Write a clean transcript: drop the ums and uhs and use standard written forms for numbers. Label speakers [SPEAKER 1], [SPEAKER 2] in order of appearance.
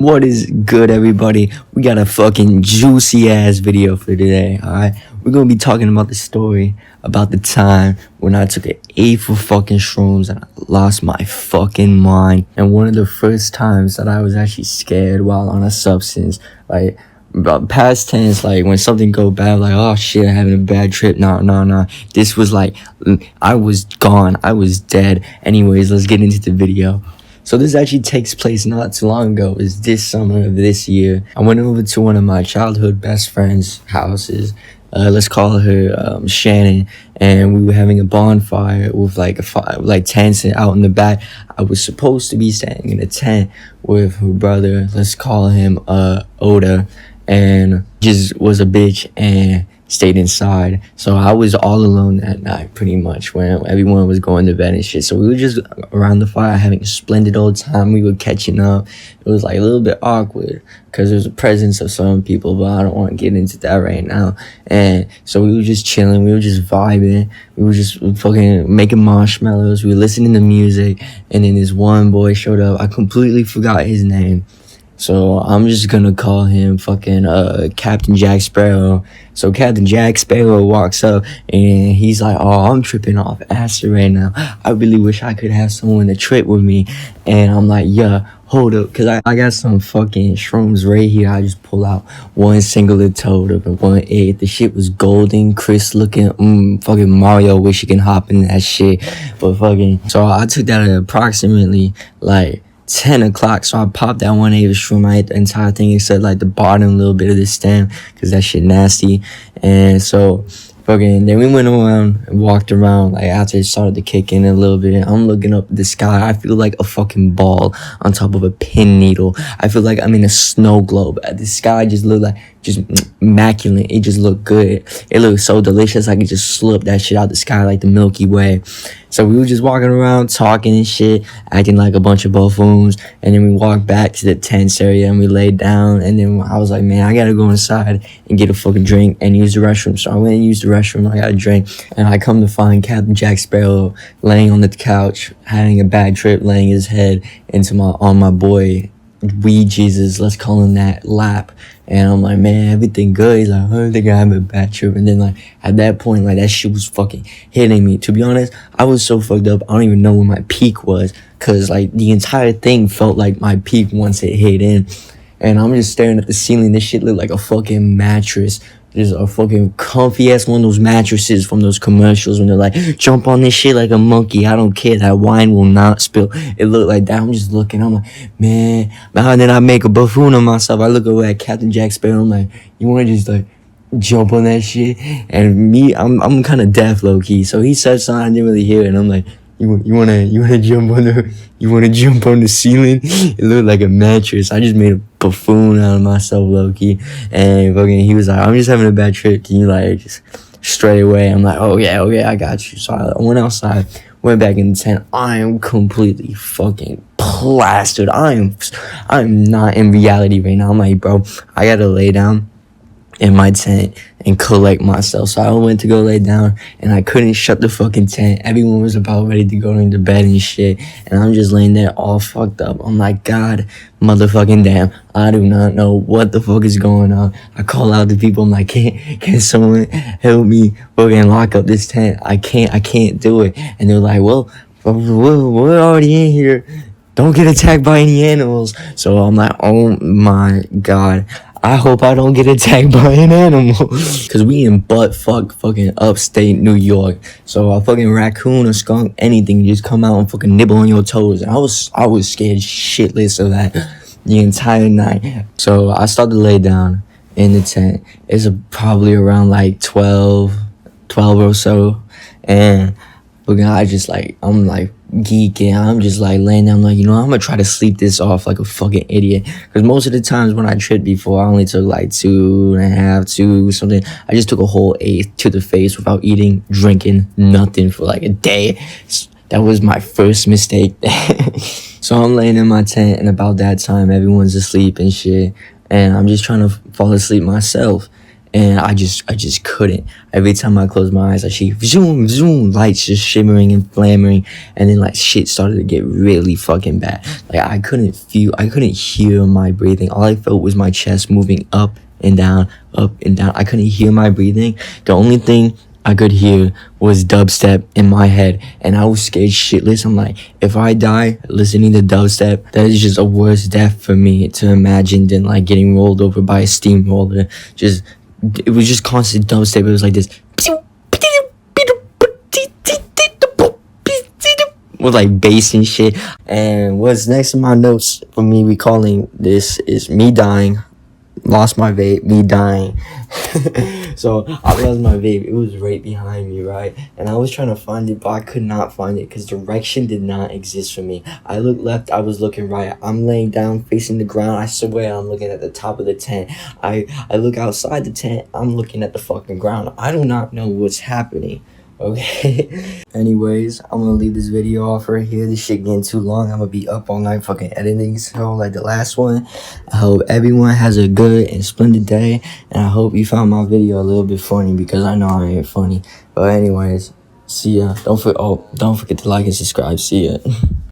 [SPEAKER 1] What is good, everybody? We got a fucking juicy ass video for today, alright? We're gonna be talking about the story about the time when I took an 8 for fucking shrooms and I lost my fucking mind. And one of the first times that I was actually scared while on a substance, like, past tense, like when something go bad, like, oh shit, I'm having a bad trip. Nah. This was like, I was gone. I was dead. Anyways, let's get into the video. So this actually takes place not too long ago. It was this summer of this year. I went over to one of my childhood best friends' houses. Let's call her Shannon, and we were having a bonfire with like tents out in the back. I was supposed to be staying in a tent with her brother. Let's call him Oda, and just was a bitch and stayed inside. So I was all alone that night pretty much when everyone was going to bed and shit. So we were just around the fire having a splendid old time. We were catching up. It was like a little bit awkward because there was a presence of some people, but I don't want to get into that right now. And so we were just chilling. We were just vibing. We were just fucking making marshmallows. We were listening to music. And then this one boy showed up. I completely forgot his name, so I'm just gonna call him fucking Captain Jack Sparrow. So Captain Jack Sparrow walks up and he's like, oh, I'm tripping off acid right now. I really wish I could have someone to trip with me. And I'm like, yeah, hold up, cause I got some fucking shrooms right here. I just pull out one singular toad of it, 1/8. The shit was golden, crisp looking. Fucking Mario wish you can hop in that shit. But fucking, so I took that at approximately like 10 o'clock, so I popped that 1/8 shroom. I ate the entire thing except like the bottom little bit of the stem, because that shit nasty. And so fucking then we went around and walked around. Like after it started to kick in a little bit, I'm looking up at the sky. I feel like a fucking ball on top of a pin needle. I feel like I'm in a snow globe. The sky just looked like just immaculate. It just looked good. It looked so delicious. I could just slurp that shit out the sky like the Milky Way. So we were just walking around talking and shit, acting like a bunch of buffoons. And then we walked back to the tents area and we laid down. And then I was like, man, I gotta go inside and get a fucking drink and use the restroom. So I went and used the restroom. I got a drink, and I come to find Captain Jack Sparrow laying on the couch, having a bad trip, laying his head on my boy Wee Jesus, let's call him that, lap. And I'm like, man, everything good? He's like, I think I have a bad trip. And then like at that point, like that shit was fucking hitting me. To be honest, I was so fucked up, I don't even know where my peak was, cause like the entire thing felt like my peak once it hit in. And I'm just staring at the ceiling. This shit looked like a fucking mattress. There's a fucking comfy ass one of those mattresses from those commercials when they're like, jump on this shit like a monkey. I don't care. That wine will not spill. It looked like that. I'm just looking. I'm like, man. And then I make a buffoon of myself. I look over at Captain Jack Sparrow. I'm like, you want to just like jump on that shit? And me, I'm kind of deaf low key. So he said something. I didn't really hear it. And I'm like, you wanna jump on the ceiling? It looked like a mattress. I just made a buffoon out of myself, low key. And fucking, he was like, I'm just having a bad trip. Can you like just straight away? I'm like, oh yeah, I got you. So I went outside, went back in the tent. I am completely fucking plastered. I'm not in reality right now. I'm like, bro, I gotta lay down in my tent and collect myself. So I went to go lay down and I couldn't shut the fucking tent. Everyone was about ready to go into bed and shit, and I'm just laying there all fucked up. I'm like, God motherfucking damn, I do not know what the fuck is going on. I call out to people. I'm like, can someone help me fucking lock up this tent? I can't do it. And they're like, well, we're already in here, don't get attacked by any animals. So I'm like, oh my God, I hope I don't get attacked by an animal. Cause we in fucking upstate New York. So a fucking raccoon or skunk, anything, just come out and fucking nibble on your toes. And I was scared shitless of that the entire night. So I started to lay down in the tent. It's probably around like 12 or so. And fucking I'm like geeking. I'm just like laying down, like, you know, I'm gonna try to sleep this off like a fucking idiot. Because most of the times when I tripped before, I only took like 2.5, something. I just took a whole 8 to the face without eating, drinking, nothing for like a day. That was my first mistake. So I'm laying in my tent, and about that time, everyone's asleep and shit. And I'm just trying to fall asleep myself. and I just couldn't. Every time I closed my eyes, I see zoom zoom lights just shimmering and flammering, and then like shit started to get really fucking bad. Like I couldn't hear my breathing. All I felt was my chest moving up and down, up and down. I couldn't hear my breathing. The only thing I could hear was dubstep in my head, and I was scared shitless. I'm like, if I die listening to dubstep, that is just a worse death for me to imagine than like getting rolled over by a steamroller. It was just constant dubstep. It was like this with like bass and shit. And what's next in my notes for me recalling this is me dying. Lost my vape, me dying. So I lost my vape. It was right behind me, right? And I was trying to find it, but I could not find it because direction did not exist for me. I looked left, I was looking right. I'm laying down facing the ground. I swear I'm looking at the top of the tent. I look outside the tent. I'm looking at the fucking ground. I do not know what's happening. Okay. Anyways, I'm gonna leave this video off right here. This shit getting too long. I'm gonna be up all night fucking editing, so like the last one. I hope everyone has a good and splendid day, and I hope you found my video a little bit funny, because I know I ain't funny. But anyways, see ya. Don't forget to like and subscribe. See ya.